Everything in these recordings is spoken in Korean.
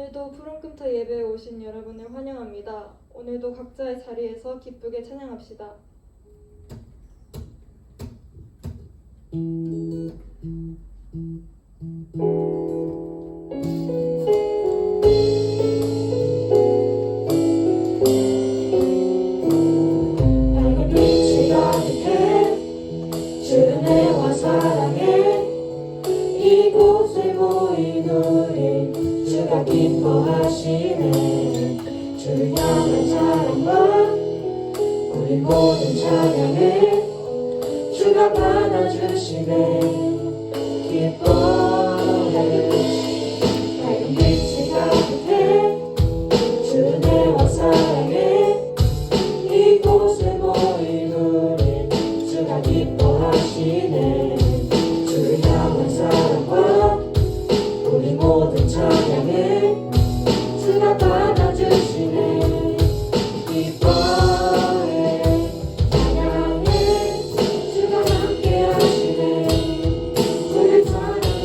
오늘도 푸른금터 예배에 오신 여러분을 환영합니다. 오늘도 각자의 자리에서 기쁘게 찬양합시다. 밝은 빛이 가득해 주는 은혜와 사랑에 이곳에 모인 우리 주가 기뻐하시네. 주를 향한 사랑과 우리 모든 찬양을 주가 받아주시네. 기뻐해. 밝은 빛이 가득해 주의 은혜와 사랑에 이곳에 모인 우리 주가 기뻐하시네. 주를 향한 사랑과 우리 모든 찬양을 주가 받아주시네. 기뻐해. 찬양해. 주가 함께 하시네. 우리 찬양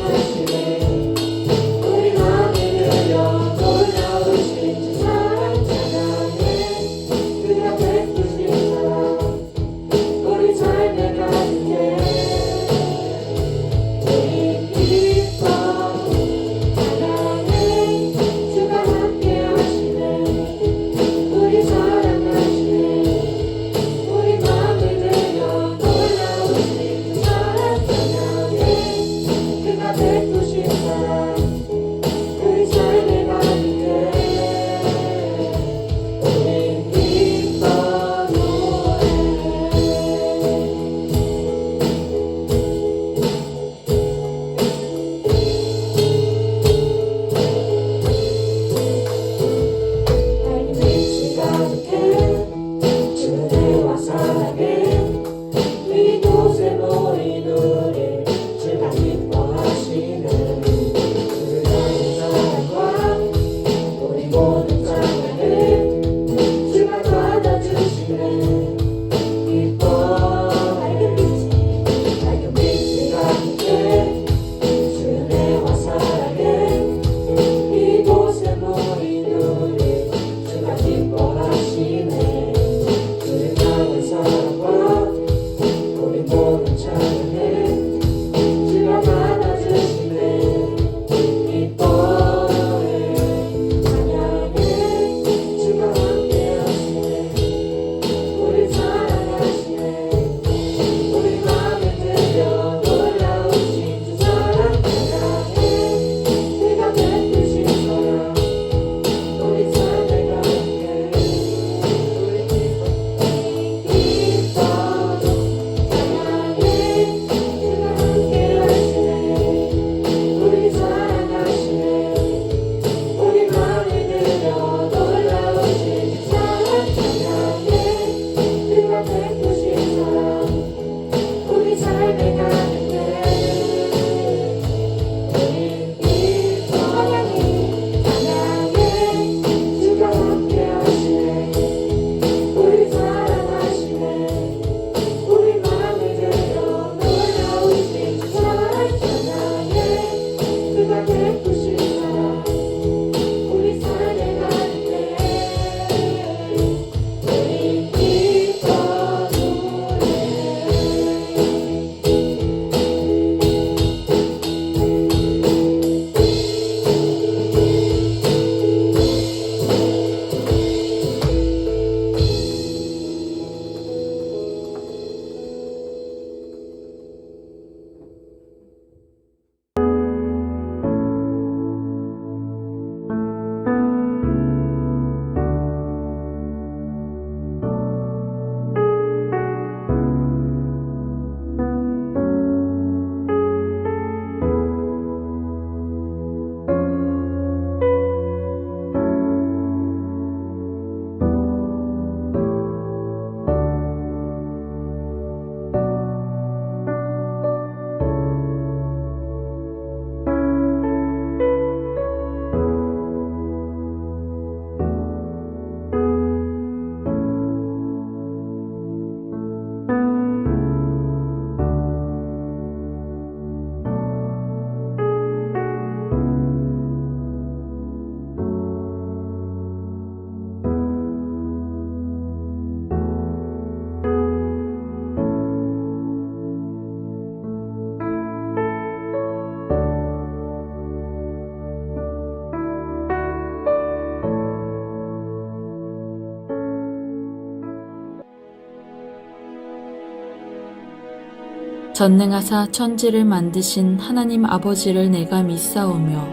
전능하사 천지를 만드신 하나님 아버지를 내가 믿사오며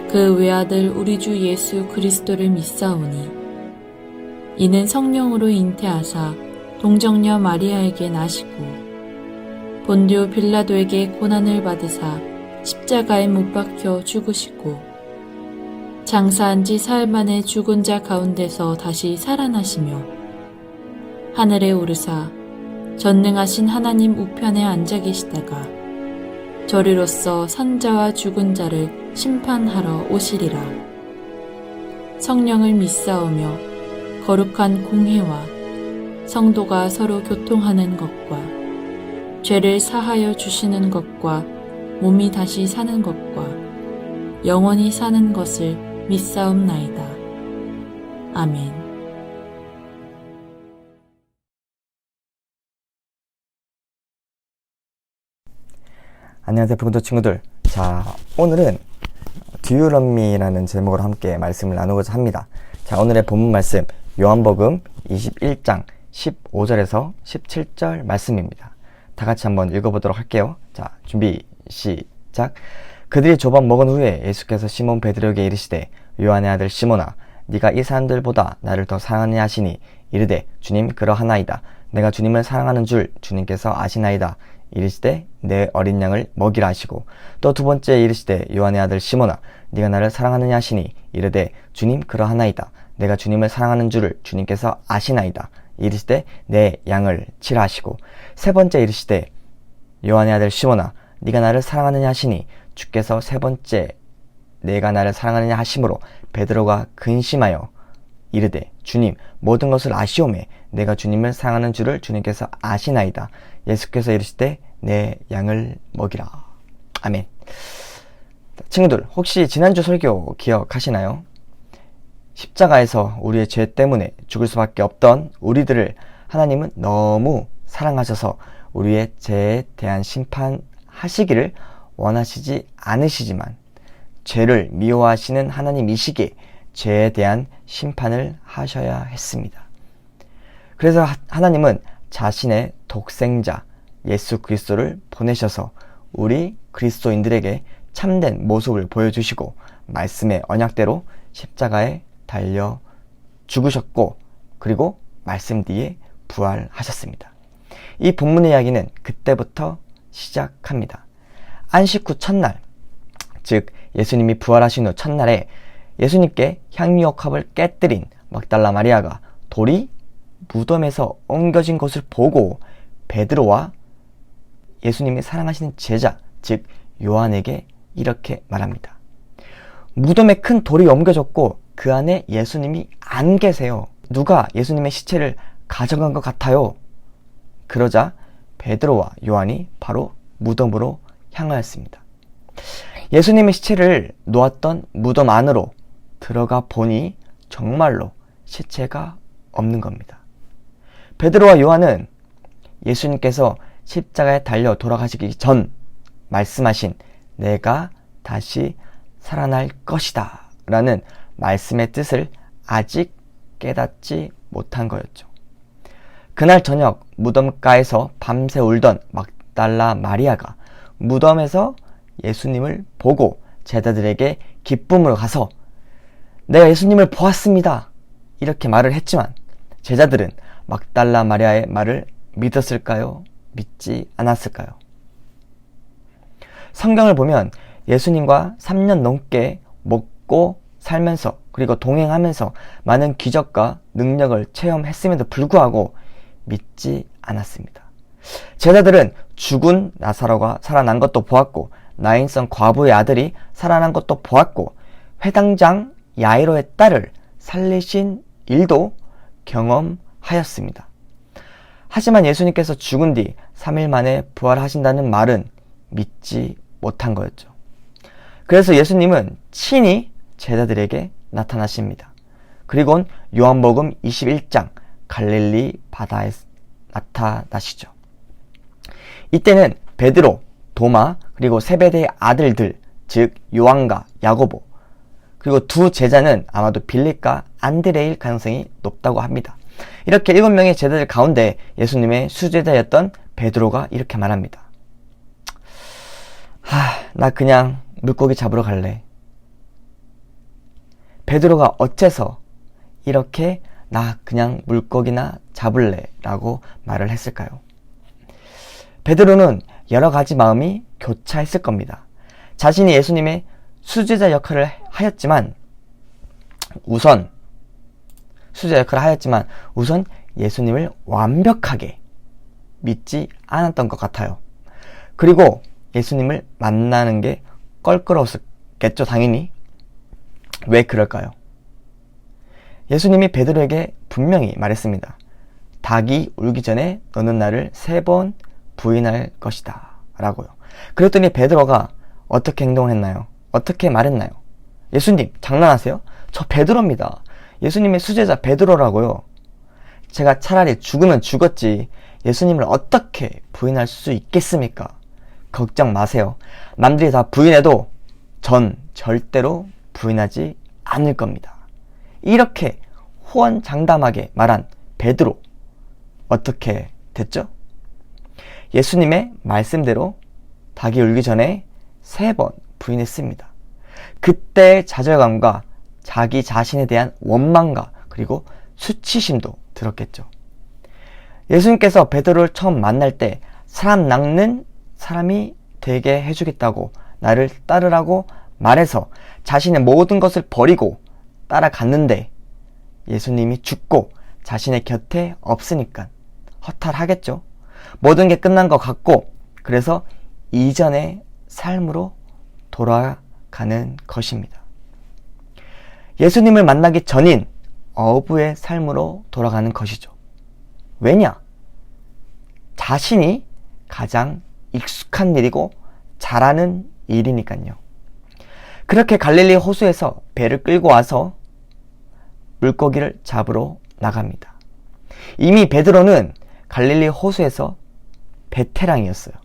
그 외아들 우리 주 예수 그리스도를 믿사오니 이는 성령으로 잉태하사 동정녀 마리아에게 나시고 본디오 빌라도에게 고난을 받으사 십자가에 못 박혀 죽으시고 장사한 지 사흘 만에 죽은 자 가운데서 다시 살아나시며 하늘에 오르사 전능하신 하나님 우편에 앉아 계시다가 저리로서 산자와 죽은 자를 심판하러 오시리라. 성령을 믿사오며 거룩한 공회와 성도가 서로 교통하는 것과 죄를 사하여 주시는 것과 몸이 다시 사는 것과 영원히 사는 것을 믿사옵나이다. 아멘. 안녕하세요, 불구도 친구들. 자, 오늘은 Do You Love Me?라는 제목으로 함께 말씀을 나누고자 합니다. 자, 오늘의 본문 말씀 요한복음 21장 15절에서 17절 말씀입니다. 다 같이 한번 읽어보도록 할게요. 자, 준비 시작. 그들이 조밥 먹은 후에 예수께서 시몬 베드로에게 이르시되 요한의 아들 시몬아, 네가 이 사람들보다 나를 더 사랑하느냐 하시니 이르되 주님 그러하나이다. 내가 주님을 사랑하는 줄 주님께서 아시나이다. 이르시되 내 어린 양을 먹이라 하시고 또 두 번째 이르시되 요한의 아들 시몬아, 네가 나를 사랑하느냐 하시니 이르되 주님 그러하나이다. 내가 주님을 사랑하는 줄을 주님께서 아시나이다. 이르시되 내 양을 치라 하시고 세 번째 이르시되 요한의 아들 시몬아, 네가 나를 사랑하느냐 하시니 주께서 세 번째 내가 나를 사랑하느냐 하심으로 베드로가 근심하여 이르되 주님 모든 것을 아시오매 내가 주님을 사랑하는 줄을 주님께서 아시나이다. 예수께서 이르시되 내 양을 먹이라. 아멘. 친구들, 혹시 지난주 설교 기억하시나요? 십자가에서 우리의 죄 때문에 죽을 수밖에 없던 우리들을 하나님은 너무 사랑하셔서 우리의 죄에 대한 심판하시기를 원하시지 않으시지만 죄를 미워하시는 하나님이시기에 죄에 대한 심판을 하셔야 했습니다. 그래서 하나님은 자신의 독생자 예수 그리스도를 보내셔서 우리 그리스도인들에게 참된 모습을 보여주시고 말씀의 언약대로 십자가에 달려 죽으셨고 그리고 말씀 뒤에 부활하셨습니다. 이 본문의 이야기는 그때부터 시작합니다. 안식 후 첫날, 즉 예수님이 부활하신 후 첫날에 예수님께 향유옥합을 깨뜨린 막달라 마리아가 돌이 무덤에서 옮겨진 것을 보고 베드로와 예수님이 사랑하시는 제자, 즉 요한에게 이렇게 말합니다. 무덤에 큰 돌이 옮겨졌고 그 안에 예수님이 안 계세요. 누가 예수님의 시체를 가져간 것 같아요. 그러자 베드로와 요한이 바로 무덤으로 향하였습니다. 예수님의 시체를 놓았던 무덤 안으로 들어가 보니 정말로 시체가 없는 겁니다. 베드로와 요한은 예수님께서 십자가에 달려 돌아가시기 전 말씀하신 내가 다시 살아날 것이다 라는 말씀의 뜻을 아직 깨닫지 못한 거였죠. 그날 저녁 무덤가에서 밤새 울던 막달라 마리아가 무덤에서 예수님을 보고 제자들에게 기쁨으로 가서 내가 예수님을 보았습니다 이렇게 말을 했지만 제자들은 막달라 마리아의 말을 믿었을까요? 믿지 않았을까요? 성경을 보면 예수님과 3년 넘게 먹고 살면서 그리고 동행하면서 많은 기적과 능력을 체험했음에도 불구하고 믿지 않았습니다. 제자들은 죽은 나사로가 살아난 것도 보았고 나인성 과부의 아들이 살아난 것도 보았고 회당장 야이로의 딸을 살리신 일도 경험하였습니다. 하지만 예수님께서 죽은 뒤 3일 만에 부활하신다는 말은 믿지 못한 거였죠. 그래서 예수님은 친히 제자들에게 나타나십니다. 그리고는 요한복음 21장 갈릴리 바다에 나타나시죠. 이때는 베드로, 도마, 그리고 세베대의 아들들, 즉 요한과 야고보, 그리고 두 제자는 아마도 빌립과 안드레일 가능성이 높다고 합니다. 이렇게 7명의 제자들 가운데 예수님의 수제자였던 베드로가 이렇게 말합니다. 나 그냥 물고기 잡으러 갈래. 베드로가 어째서 이렇게 나 그냥 물고기나 잡을래 라고 말을 했을까요? 베드로는 여러 가지 마음이 교차했을 겁니다. 자신이 예수님의 수제자 역할을 하였지만 우선 예수님을 완벽하게 믿지 않았던 것 같아요. 그리고 예수님을 만나는 게 껄끄러웠겠죠, 당연히. 왜 그럴까요? 예수님이 베드로에게 분명히 말했습니다. 닭이 울기 전에 너는 나를 3번 부인할 것이다 라고요. 그랬더니 베드로가 어떻게 행동했나요? 어떻게 말했나요? 예수님 장난하세요? 저 베드로입니다. 예수님의 수제자 베드로라고요. 제가 차라리 죽으면 죽었지 예수님을 어떻게 부인할 수 있겠습니까? 걱정 마세요. 남들이 다 부인해도 전 절대로 부인하지 않을 겁니다. 이렇게 호언장담하게 말한 베드로, 어떻게 됐죠? 예수님의 말씀대로 닭이 울기 전에 3번 부인했습니다. 그때 좌절감과 자기 자신에 대한 원망과 그리고 수치심도 들었겠죠. 예수님께서 베드로를 처음 만날 때 사람 낚는 사람이 되게 해주겠다고 나를 따르라고 말해서 자신의 모든 것을 버리고 따라갔는데 예수님이 죽고 자신의 곁에 없으니까 허탈하겠죠. 모든 게 끝난 것 같고 그래서 이전의 삶으로 돌아가는 것입니다. 예수님을 만나기 전인 어부의 삶으로 돌아가는 것이죠. 왜냐? 자신이 가장 익숙한 일이고 잘하는 일이니까요. 그렇게 갈릴리 호수에서 배를 끌고 와서 물고기를 잡으러 나갑니다. 이미 베드로는 갈릴리 호수에서 베테랑이었어요.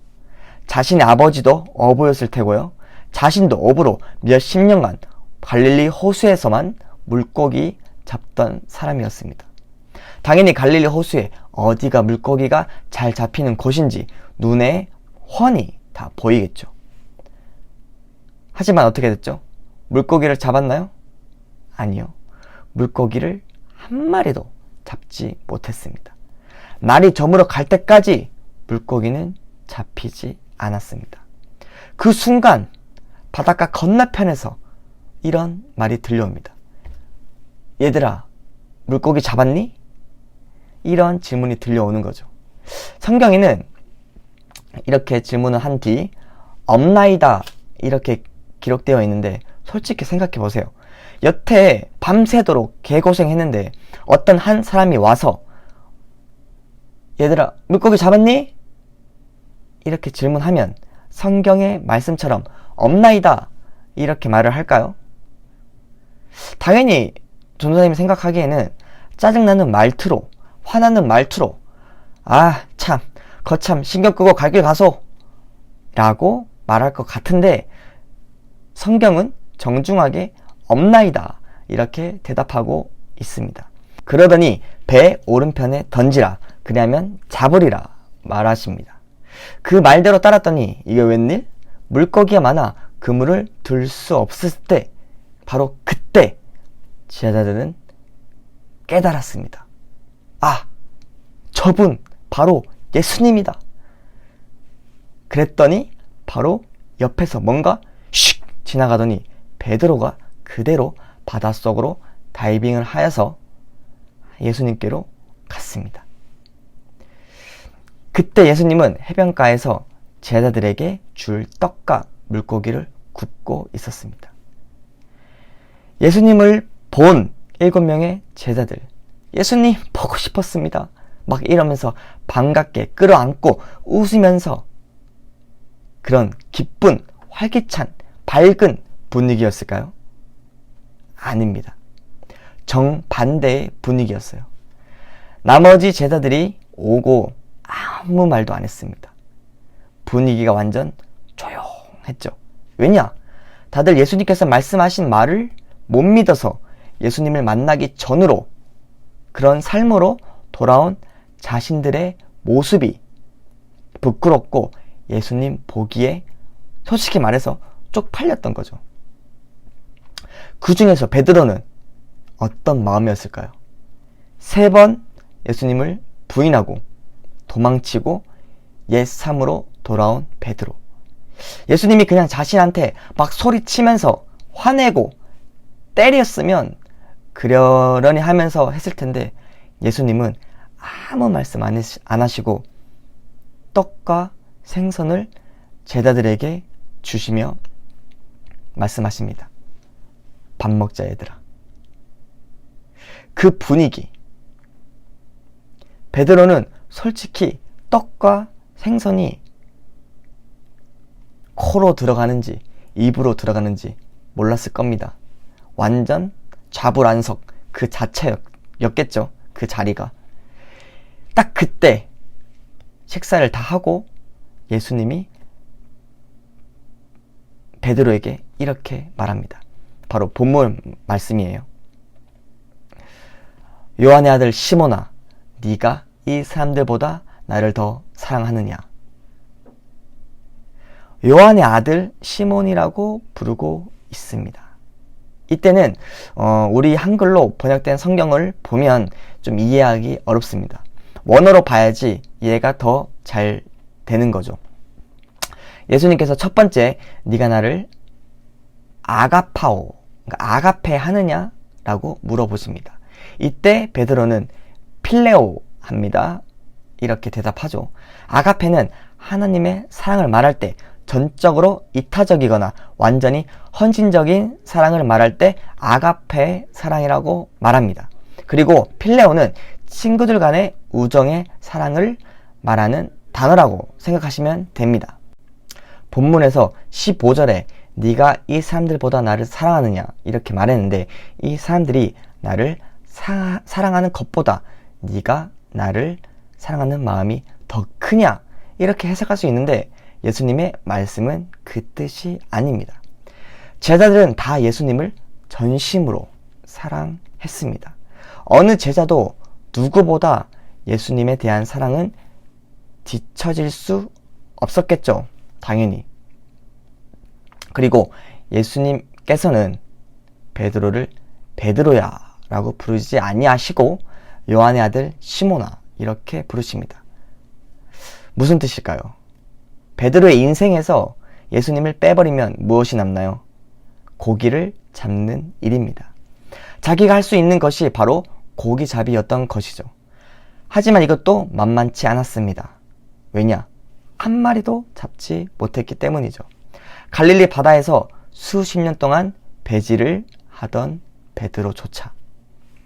자신의 아버지도 어부였을 테고요. 자신도 어부로 몇십 년간 갈릴리 호수에서만 물고기 잡던 사람이었습니다. 당연히 갈릴리 호수에 어디가 물고기가 잘 잡히는 곳인지 눈에 훤히 다 보이겠죠. 하지만 어떻게 됐죠? 물고기를 잡았나요? 아니요. 물고기를 한 마리도 잡지 못했습니다. 날이 저물어 갈 때까지 물고기는 잡히지 않았습니다. 그 순간 바닷가 건너편에서 이런 말이 들려옵니다. 얘들아, 물고기 잡았니? 이런 질문이 들려오는 거죠. 성경에는 이렇게 질문을 한 뒤 없나이다 이렇게 기록되어 있는데 솔직히 생각해 보세요. 여태 밤새도록 개고생했는데 어떤 한 사람이 와서 얘들아 물고기 잡았니? 이렇게 질문하면 성경의 말씀처럼 없나이다 이렇게 말을 할까요? 당연히 전도사님이 생각하기에는 짜증나는 말투로, 화나는 말투로 참 거참 신경 끄고 갈 길 가소 라고 말할 것 같은데 성경은 정중하게 없나이다 이렇게 대답하고 있습니다. 그러더니 배 오른편에 던지라 그리하면 잡으리라 말하십니다. 그 말대로 따랐더니 이게 웬일? 물고기가 많아 그물을 들 수 없을 때 바로 그때 제자들은 깨달았습니다. 저분 바로 예수님이다. 그랬더니 바로 옆에서 뭔가 슉 지나가더니 베드로가 그대로 바닷속으로 다이빙을 하여서 예수님께로 갔습니다. 그때 예수님은 해변가에서 제자들에게 줄 떡과 물고기를 굽고 있었습니다. 예수님을 본 7명의 제자들, 예수님 보고 싶었습니다. 막 이러면서 반갑게 끌어안고 웃으면서 그런 기쁜, 활기찬, 밝은 분위기였을까요? 아닙니다. 정반대의 분위기였어요. 나머지 제자들이 오고 아무 말도 안 했습니다. 분위기가 완전 조용했죠. 왜냐? 다들 예수님께서 말씀하신 말을 못 믿어서 예수님을 만나기 전으로 그런 삶으로 돌아온 자신들의 모습이 부끄럽고 예수님 보기에 솔직히 말해서 쪽팔렸던 거죠. 그 중에서 베드로는 어떤 마음이었을까요? 3번 예수님을 부인하고 도망치고 옛 삶으로 돌아온 베드로. 예수님이 그냥 자신한테 막 소리치면서 화내고 때렸으면 그러려니 하면서 했을 텐데 예수님은 아무 말씀 안 하시고 떡과 생선을 제자들에게 주시며 말씀하십니다. 밥 먹자 얘들아. 그 분위기. 베드로는 솔직히 떡과 생선이 코로 들어가는지 입으로 들어가는지 몰랐을 겁니다. 완전 좌불안석 그 자체였겠죠. 그 자리가. 딱 그때 식사를 다 하고 예수님이 베드로에게 이렇게 말합니다. 바로 본문 말씀이에요. 요한의 아들 시몬아, 네가 이 사람들보다 나를 더 사랑하느냐? 요한의 아들 시몬이라고 부르고 있습니다. 이때는 우리 한글로 번역된 성경을 보면 좀 이해하기 어렵습니다. 원어로 봐야지 이해가 더 잘 되는 거죠. 예수님께서 첫 번째, 네가 나를 아가파오, 그러니까 아가페 하느냐? 라고 물어보십니다. 이때 베드로는 필레오 합니다. 이렇게 대답하죠. 아가페는 하나님의 사랑을 말할 때 전적으로 이타적이거나 완전히 헌신적인 사랑을 말할 때 아가페 사랑이라고 말합니다. 그리고 필레오는 친구들 간의 우정의 사랑을 말하는 단어라고 생각하시면 됩니다. 본문에서 15절에 네가 이 사람들보다 나를 사랑하느냐 이렇게 말했는데 이 사람들이 나를 사랑하는 것보다 네가 나를 사랑하는 마음이 더 크냐 이렇게 해석할 수 있는데 예수님의 말씀은 그 뜻이 아닙니다. 제자들은 다 예수님을 전심으로 사랑했습니다. 어느 제자도 누구보다 예수님에 대한 사랑은 뒤처질 수 없었겠죠. 당연히. 그리고 예수님께서는 베드로를 베드로야 라고 부르지 아니하시고 요한의 아들 시몬아 이렇게 부르십니다. 무슨 뜻일까요? 베드로의 인생에서 예수님을 빼버리면 무엇이 남나요? 고기를 잡는 일입니다. 자기가 할 수 있는 것이 바로 고기잡이였던 것이죠. 하지만 이것도 만만치 않았습니다. 왜냐? 한 마리도 잡지 못했기 때문이죠. 갈릴리 바다에서 수십 년 동안 배지를 하던 베드로조차.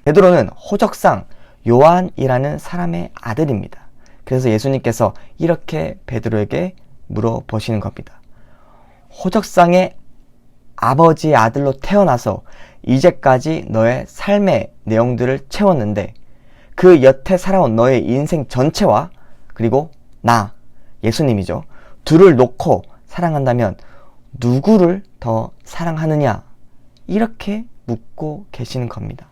베드로는 호적상 요한이라는 사람의 아들입니다. 그래서 예수님께서 이렇게 베드로에게 물어보시는 겁니다. 호적상의 아버지의 아들로 태어나서 이제까지 너의 삶의 내용들을 채웠는데 그 여태 살아온 너의 인생 전체와 그리고 나, 예수님이죠. 둘을 놓고 사랑한다면 누구를 더 사랑하느냐? 이렇게 묻고 계시는 겁니다.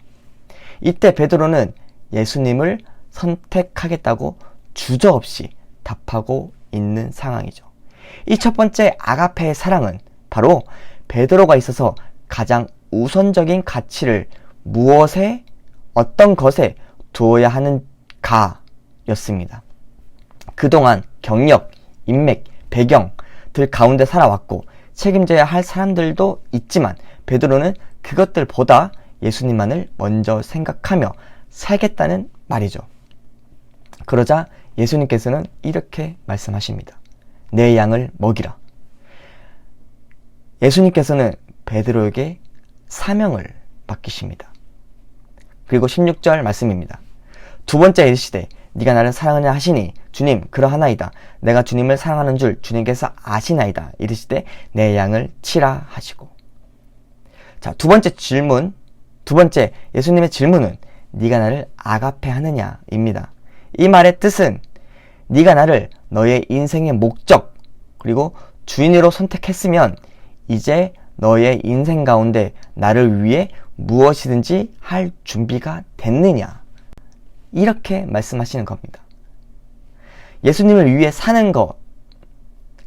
이때 베드로는 예수님을 선택하겠다고 주저없이 답하고 있는 상황이죠. 이 첫 번째 아가페의 사랑은 바로 베드로가 있어서 가장 우선적인 가치를 무엇에 어떤 것에 두어야 하는가였습니다. 그동안 경력, 인맥, 배경들 가운데 살아왔고 책임져야 할 사람들도 있지만 베드로는 그것들보다 예수님만을 먼저 생각하며 살겠다는 말이죠. 그러자 예수님께서는 이렇게 말씀하십니다. 내 양을 먹이라. 예수님께서는 베드로에게 사명을 맡기십니다. 그리고 16절 말씀입니다. 두 번째 이르시되 네가 나를 사랑하냐 하시니 주님 그러하나이다. 내가 주님을 사랑하는 줄 주님께서 아시나이다. 이르시되 내 양을 치라 하시고. 자, 두 번째 예수님의 질문은 네가 나를 아가페 하느냐입니다. 이 말의 뜻은 네가 나를 너의 인생의 목적 그리고 주인으로 선택했으면 이제 너의 인생 가운데 나를 위해 무엇이든지 할 준비가 됐느냐 이렇게 말씀하시는 겁니다. 예수님을 위해 사는 것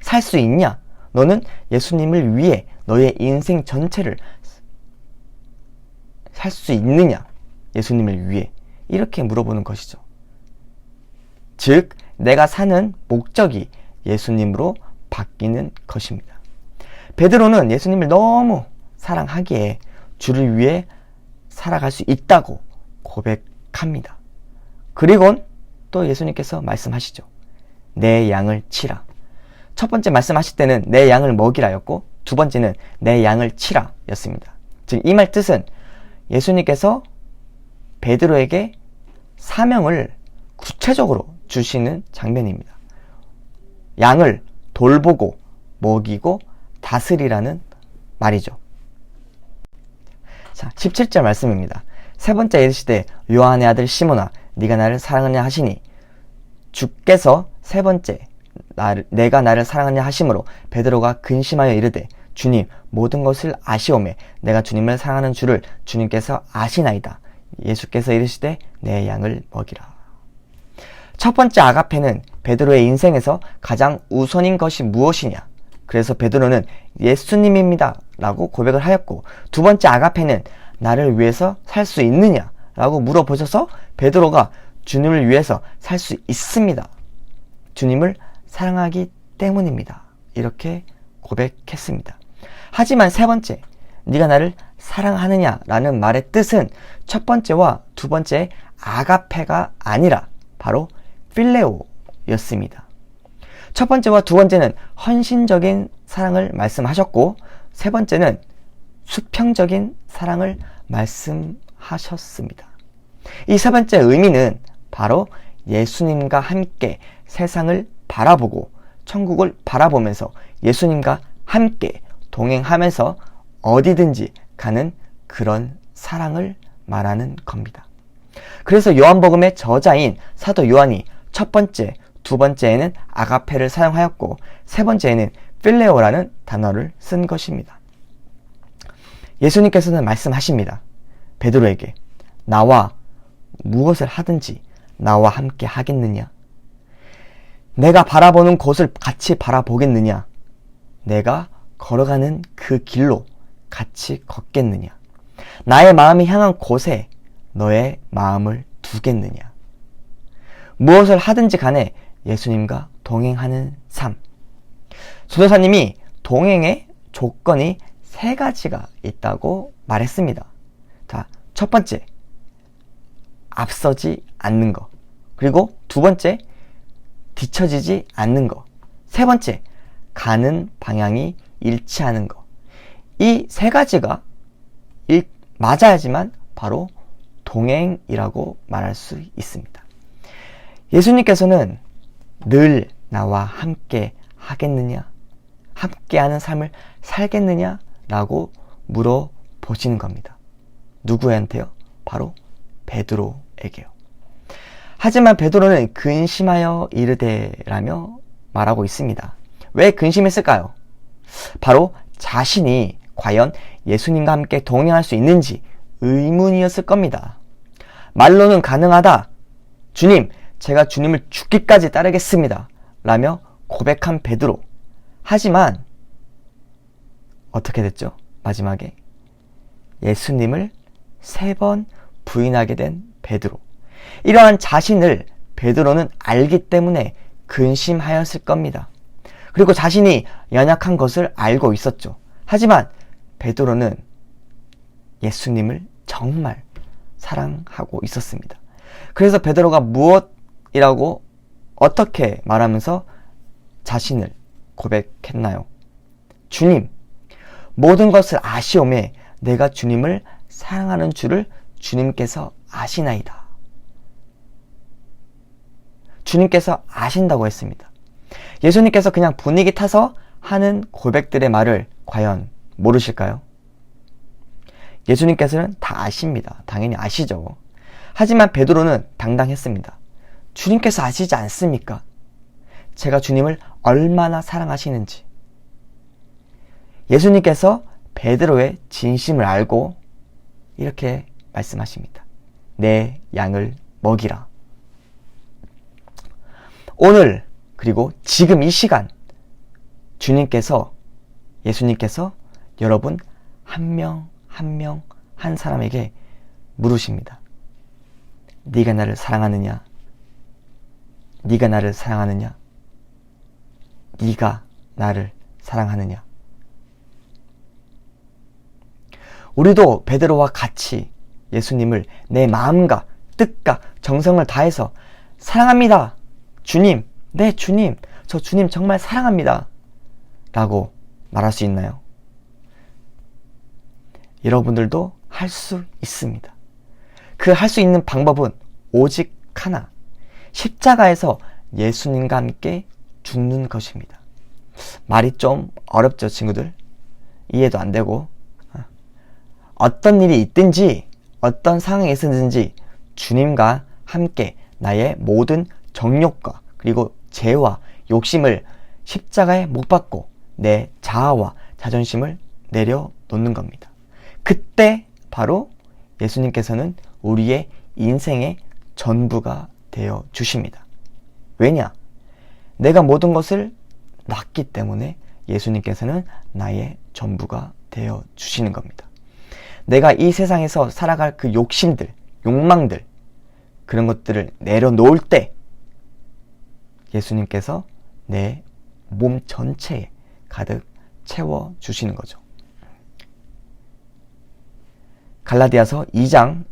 살 수 있냐? 너는 예수님을 위해 너의 인생 전체를 살 수 있느냐? 예수님을 위해. 이렇게 물어보는 것이죠. 즉, 내가 사는 목적이 예수님으로 바뀌는 것입니다. 베드로는 예수님을 너무 사랑하기에 주를 위해 살아갈 수 있다고 고백합니다. 그리고 또 예수님께서 말씀하시죠. 내 양을 치라. 첫 번째 말씀하실 때는 내 양을 먹이라였고, 두 번째는 내 양을 치라 였습니다. 즉, 이 말 뜻은 예수님께서 베드로에게 사명을 구체적으로 주시는 장면입니다. 양을 돌보고 먹이고 다스리라는 말이죠. 자, 17절 말씀입니다. 세 번째 이르시되 요한의 아들 시몬아 네가 나를 사랑하냐 하시니 주께서 세 번째 내가 나를 사랑하냐 하심으로 베드로가 근심하여 이르되 주님 모든 것을 아시오매 내가 주님을 사랑하는 줄을 주님께서 아시나이다. 예수께서 이르시되 내 양을 먹이라. 첫 번째 아가페는 베드로의 인생에서 가장 우선인 것이 무엇이냐? 그래서 베드로는 예수님입니다 라고 고백을 하였고, 두 번째 아가페는 나를 위해서 살 수 있느냐? 라고 물어보셔서 베드로가 주님을 위해서 살 수 있습니다. 주님을 사랑하기 때문입니다. 이렇게 고백했습니다. 하지만 세 번째, 네가 나를 사랑하느냐 라는 말의 뜻은 첫 번째와 두 번째 아가페가 아니라 바로 필레오였습니다. 첫 번째와 두 번째는 헌신적인 사랑을 말씀하셨고, 세 번째는 수평적인 사랑을 말씀하셨습니다. 이 세 번째 의미는 바로 예수님과 함께 세상을 바라보고 천국을 바라보면서 예수님과 함께 동행하면서 어디든지 가는 그런 사랑을 말하는 겁니다. 그래서 요한복음의 저자인 사도 요한이 첫 번째, 두 번째에는 아가페를 사용하였고 세 번째에는 필레오라는 단어를 쓴 것입니다. 예수님께서는 말씀하십니다. 베드로에게 나와 무엇을 하든지 나와 함께 하겠느냐? 내가 바라보는 곳을 같이 바라보겠느냐? 내가 걸어가는 그 길로 같이 걷겠느냐? 나의 마음이 향한 곳에 너의 마음을 두겠느냐? 무엇을 하든지 간에 예수님과 동행하는 삶. 조도사님이 동행의 조건이 세 가지가 있다고 말했습니다. 자, 첫 번째, 앞서지 않는 것. 그리고 두 번째, 뒤처지지 않는 것. 세 번째, 가는 방향이 일치하는 것. 이 세 가지가 맞아야지만 바로 동행이라고 말할 수 있습니다. 예수님께서는 늘 나와 함께 하겠느냐? 함께하는 삶을 살겠느냐? 라고 물어보시는 겁니다. 누구한테요? 바로 베드로에게요. 하지만 베드로는 근심하여 이르되라며 말하고 있습니다. 왜 근심했을까요? 바로 자신이 과연 예수님과 함께 동행할 수 있는지 의문이었을 겁니다. 말로는 가능하다. 주님, 제가 주님을 죽기까지 따르겠습니다. 라며 고백한 베드로. 하지만 어떻게 됐죠? 마지막에 예수님을 3번 부인하게 된 베드로. 이러한 자신을 베드로는 알기 때문에 근심하였을 겁니다. 그리고 자신이 연약한 것을 알고 있었죠. 하지만 베드로는 예수님을 정말 사랑하고 있었습니다. 그래서 베드로가 무엇이라고 어떻게 말하면서 자신을 고백했나요? 주님, 모든 것을 아시오매 내가 주님을 사랑하는 줄을 주님께서 아시나이다. 주님께서 아신다고 했습니다. 예수님께서 그냥 분위기 타서 하는 고백들의 말을 과연 모르실까요? 예수님께서는 다 아십니다. 당연히 아시죠. 하지만 베드로는 당당했습니다. 주님께서 아시지 않습니까? 제가 주님을 얼마나 사랑하시는지. 예수님께서 베드로의 진심을 알고 이렇게 말씀하십니다. 내 양을 먹이라. 오늘 그리고 지금 이 시간 주님께서 예수님께서 여러분 한 명 한 명 한 사람에게 물으십니다. 네가 나를 사랑하느냐? 네가 나를 사랑하느냐? 네가 나를 사랑하느냐? 우리도 베드로와 같이 예수님을 내 마음과 뜻과 정성을 다해서 사랑합니다. 주님, 네 주님, 저 주님 정말 사랑합니다. 라고 말할 수 있나요? 여러분들도 할 수 있습니다. 그 할 수 있는 방법은 오직 하나, 십자가에서 예수님과 함께 죽는 것입니다. 말이 좀 어렵죠, 친구들? 이해도 안 되고. 어떤 일이 있든지 어떤 상황에 있었든지 주님과 함께 나의 모든 정욕과 그리고 죄와 욕심을 십자가에 못 박고 내 자아와 자존심을 내려놓는 겁니다. 그때 바로 예수님께서는 우리의 인생의 전부가 되어 주십니다. 왜냐? 내가 모든 것을 놨기 때문에 예수님께서는 나의 전부가 되어 주시는 겁니다. 내가 이 세상에서 살아갈 그 욕심들, 욕망들, 그런 것들을 내려놓을 때 예수님께서 내 몸 전체에 가득 채워주시는 거죠. 갈라디아서 2장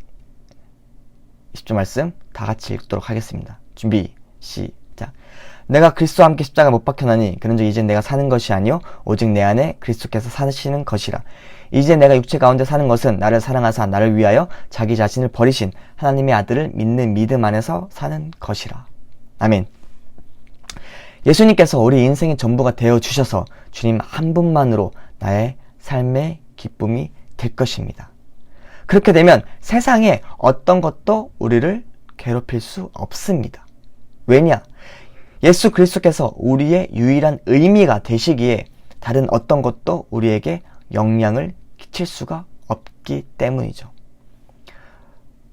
20절 말씀 다 같이 읽도록 하겠습니다. 준비, 시작. 내가 그리스도와 함께 십자가에 못 박혀나니 그런즉 이제 내가 사는 것이 아니요 오직 내 안에 그리스도께서 사시는 것이라. 이제 내가 육체 가운데 사는 것은 나를 사랑하사 나를 위하여 자기 자신을 버리신 하나님의 아들을 믿는 믿음 안에서 사는 것이라. 아멘. 예수님께서 우리 인생의 전부가 되어주셔서 주님 한 분만으로 나의 삶의 기쁨이 될 것입니다. 그렇게 되면 세상에 어떤 것도 우리를 괴롭힐 수 없습니다. 왜냐? 예수 그리스도께서 우리의 유일한 의미가 되시기에 다른 어떤 것도 우리에게 영향을 끼칠 수가 없기 때문이죠.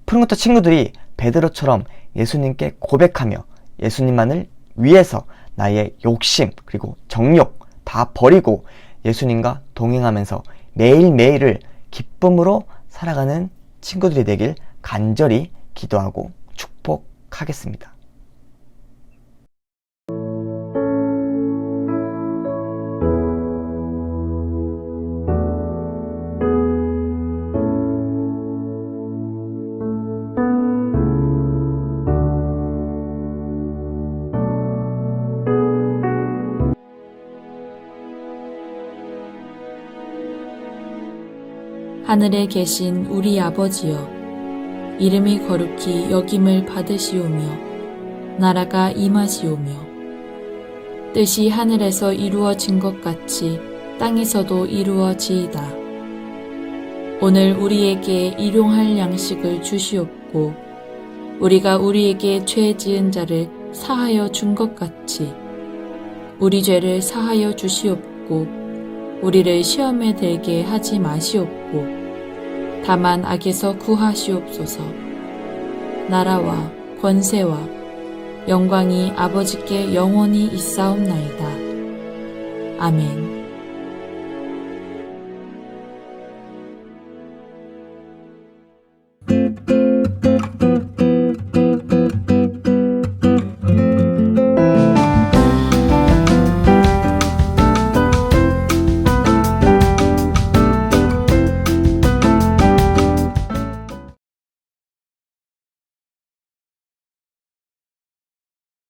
푸른것도 친구들이 베드로처럼 예수님께 고백하며 예수님만을 위해서 나의 욕심 그리고 정욕 다 버리고 예수님과 동행하면서 매일매일을 기쁨으로 살아가는 친구들이 되길 간절히 기도하고 축복하겠습니다. 하늘에 계신 우리 아버지여, 이름이 거룩히 여김을 받으시오며 나라가 임하시오며 뜻이 하늘에서 이루어진 것 같이 땅에서도 이루어지이다. 오늘 우리에게 일용할 양식을 주시옵고 우리가 우리에게 죄 지은 자를 사하여 준 것 같이 우리 죄를 사하여 주시옵고 우리를 시험에 들게 하지 마시옵고 다만 악에서 구하시옵소서. 나라와 권세와 영광이 아버지께 영원히 있사옵나이다. 아멘.